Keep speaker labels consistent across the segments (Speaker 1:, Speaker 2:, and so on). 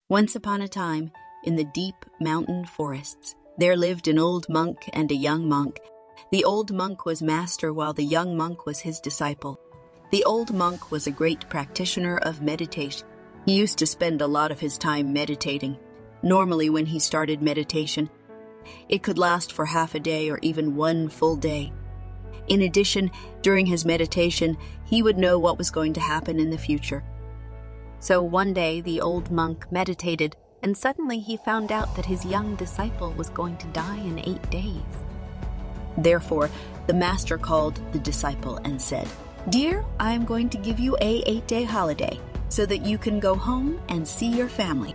Speaker 1: Once upon a time, in the deep mountain forests, there lived an old monk and a young monk. The old monk was master while the young monk was his disciple. The old monk was a great practitioner of meditation. He used to spend a lot of his time meditating. Normally, when he started meditation, it could last for half a day or even one full day. In addition, during his meditation, he would know what was going to happen in the future. So one day, the old monk meditated, and suddenly he found out that his young disciple was going to die in 8 days. Therefore, the master called the disciple and said, "Dear, I am going to give you a 8-day holiday so that you can go home and see your family."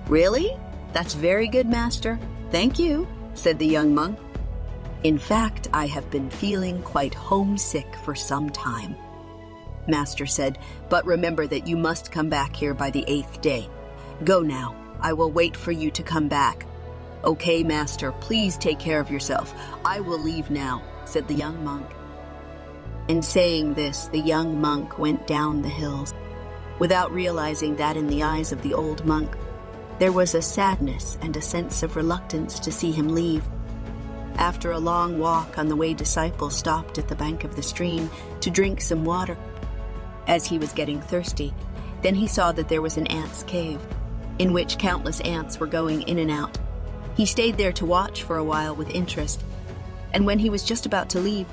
Speaker 1: "Really? That's very good, master. Thank you," said the young monk. "In fact, I have been feeling quite homesick for some time." Master said, "But remember that you must come back here by the 8th day. Go now. I will wait for you to come back." "Okay, master, please take care of yourself. I will leave now," said the young monk. And saying this, the young monk went down the hills, without realizing that in the eyes of the old monk, there was a sadness and a sense of reluctance to see him leave. After a long walk on the way, disciple stopped at the bank of the stream to drink some water. As he was getting thirsty, then he saw that there was an ant's cave, in which countless ants were going in and out. He stayed there to watch for a while with interest, and when he was just about to leave,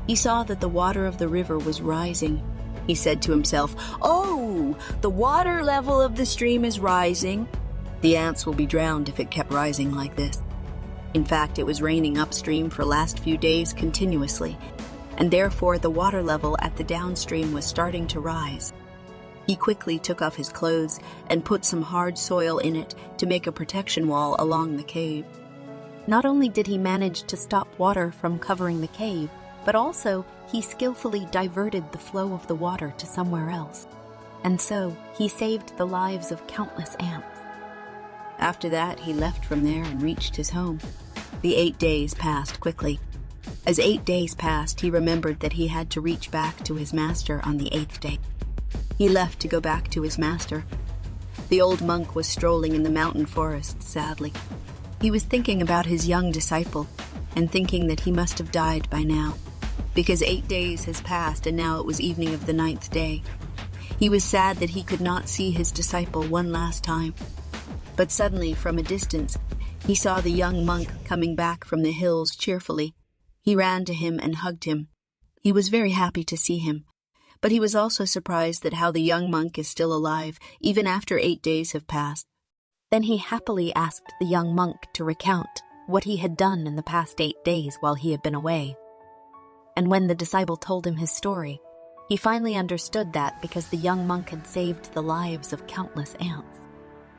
Speaker 1: he saw that the water of the river was rising. He said to himself, "Oh, the water level of the stream is rising. The ants will be drowned if it kept rising like this." In fact, it was raining upstream for the last few days continuously, and therefore the water level at the downstream was starting to rise. He quickly took off his clothes and put some hard soil in it to make a protection wall along the cave. Not only did he manage to stop water from covering the cave, but also he skillfully diverted the flow of the water to somewhere else. And so he saved the lives of countless ants. After that, he left from there and reached his home. The 8 days passed quickly. As 8 days passed, he remembered that he had to reach back to his master on the 8th day. He left to go back to his master. The old monk was strolling in the mountain forest sadly. He was thinking about his young disciple and thinking that he must have died by now, because 8 days has passed and now it was evening of the 9th day. He was sad that he could not see his disciple one last time. But suddenly, from a distance, he saw the young monk coming back from the hills cheerfully. He ran to him and hugged him. He was very happy to see him, but he was also surprised at how the young monk is still alive, even after 8 days have passed. Then he happily asked the young monk to recount what he had done in the past 8 days while he had been away. And when the disciple told him his story, he finally understood that because the young monk had saved the lives of countless ants.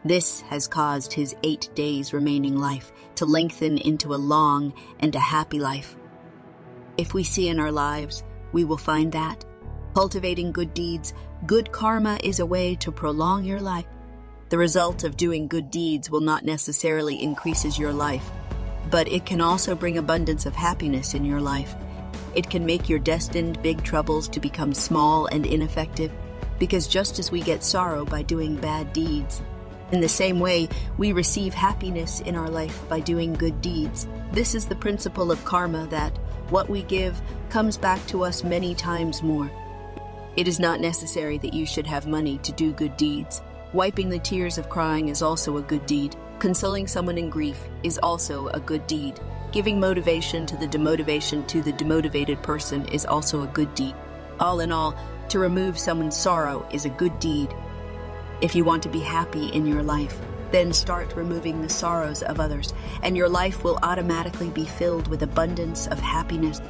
Speaker 1: This has caused his 8 days remaining life to lengthen into a long and a happy life. If we see in our lives, we will find that cultivating good deeds, good karma is a way to prolong your life. The result of doing good deeds will not necessarily increase your life, but it can also bring abundance of happiness in your life. It can make your destined big troubles to become small and ineffective, because just as we get sorrow by doing bad deeds, in the same way, we receive happiness in our life by doing good deeds. This is the principle of karma, that what we give comes back to us many times more. It is not necessary that you should have money to do good deeds. Wiping the tears of crying is also a good deed. Consoling someone in grief is also a good deed. Giving motivation to the demotivated person is also a good deed. All in all, to remove someone's sorrow is a good deed. If you want to be happy in your life, then start removing the sorrows of others, and your life will automatically be filled with abundance of happiness.